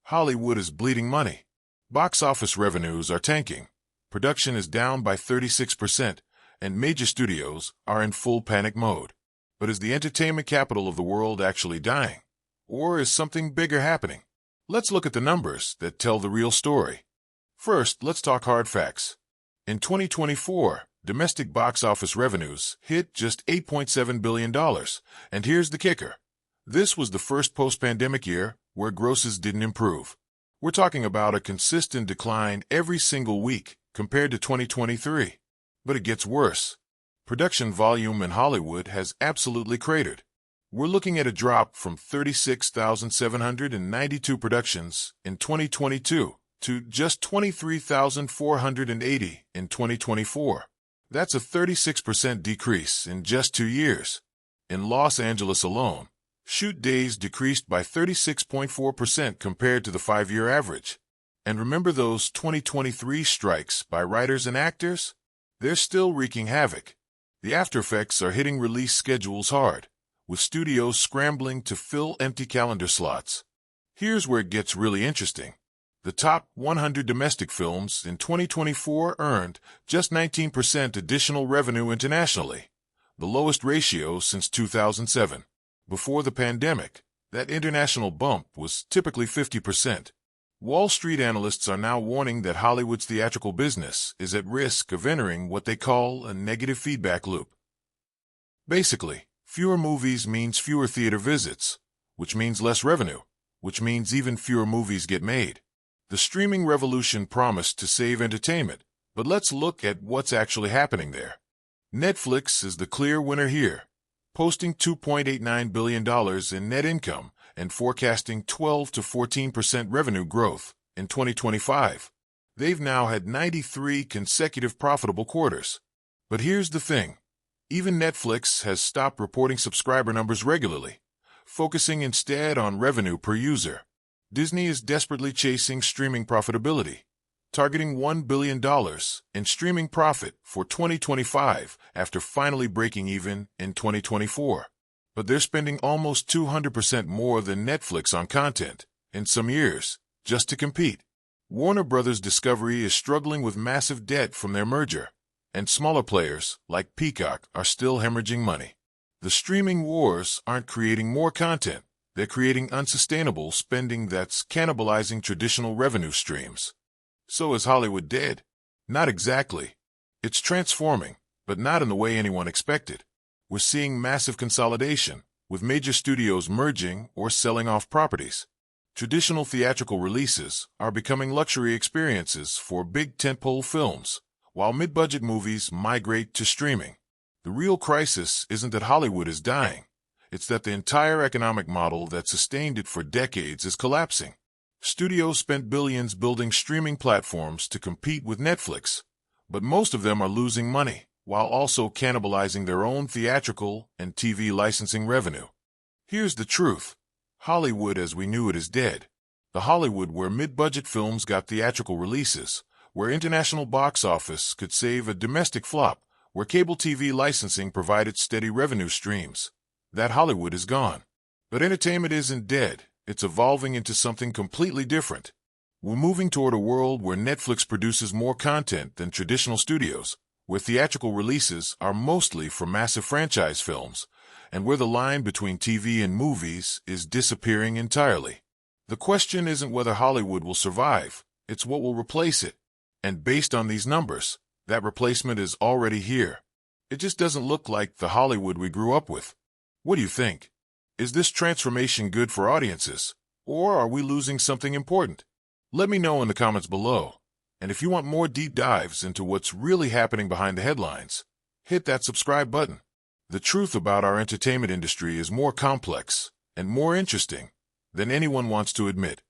Hollywood is bleeding money. Box office revenues are tanking. Production is down by 36%, and major studios are in full panic mode. But is the entertainment capital of the world actually dying? Or is something bigger happening? Let's look at the numbers that tell the real story. First, let's talk hard facts. In 2024, domestic box office revenues hit just $8.7 billion. And here's the kicker. This was the first post-pandemic year where grosses didn't improve. We're talking about a consistent decline every single week compared to 2023. But it gets worse. Production volume in Hollywood has absolutely cratered. We're looking at a drop from 36,792 productions in 2022 to just 23,480 in 2024. That's a 36% decrease in just 2 years. In Los Angeles alone, shoot days decreased by 36.4% compared to the 5-year average. And remember those 2023 strikes by writers and actors? They're still wreaking havoc. The aftereffects are hitting release schedules hard, with studios scrambling to fill empty calendar slots. Here's where it gets really interesting. The top 100 domestic films in 2024 earned just 19% additional revenue internationally, the lowest ratio since 2007. Before the pandemic, that international bump was typically 50%. Wall Street analysts are now warning that Hollywood's theatrical business is at risk of entering what they call a negative feedback loop. Basically, fewer movies means fewer theater visits, which means less revenue, which means even fewer movies get made. The streaming revolution promised to save entertainment, but let's look at what's actually happening there. Netflix is the clear winner here, posting $2.89 billion in net income and forecasting 12 to 14% revenue growth in 2025. They've now had 93 consecutive profitable quarters. But here's the thing. Even Netflix has stopped reporting subscriber numbers regularly, focusing instead on revenue per user. Disney is desperately chasing streaming profitability, targeting $1 billion in streaming profit for 2025 after finally breaking even in 2024. But they're spending almost 200% more than Netflix on content in some years just to compete. Warner Bros. Discovery is struggling with massive debt from their merger, and smaller players like Peacock are still hemorrhaging money. The streaming wars aren't creating more content. They're creating unsustainable spending that's cannibalizing traditional revenue streams. So is Hollywood dead? Not exactly. It's transforming, but not in the way anyone expected. We're seeing massive consolidation, with major studios merging or selling off properties. Traditional theatrical releases are becoming luxury experiences for big tentpole films, while mid-budget movies migrate to streaming. The real crisis isn't that Hollywood is dying. It's that the entire economic model that sustained it for decades is collapsing. Studios spent billions building streaming platforms to compete with Netflix, but most of them are losing money, while also cannibalizing their own theatrical and TV licensing revenue. Here's the truth. Hollywood as we knew it is dead. The Hollywood where mid-budget films got theatrical releases, where international box office could save a domestic flop, where cable TV licensing provided steady revenue streams. That Hollywood is gone. But entertainment isn't dead. It's evolving into something completely different. We're moving toward a world where Netflix produces more content than traditional studios, where theatrical releases are mostly for massive franchise films, and where the line between TV and movies is disappearing entirely. The question isn't whether Hollywood will survive, it's what will replace it. And based on these numbers, that replacement is already here. It just doesn't look like the Hollywood we grew up with. What do you think? Is this transformation good for audiences, or are we losing something important? Let me know in the comments below. And if you want more deep dives into what's really happening behind the headlines, hit that subscribe button. The truth about our entertainment industry is more complex and more interesting than anyone wants to admit.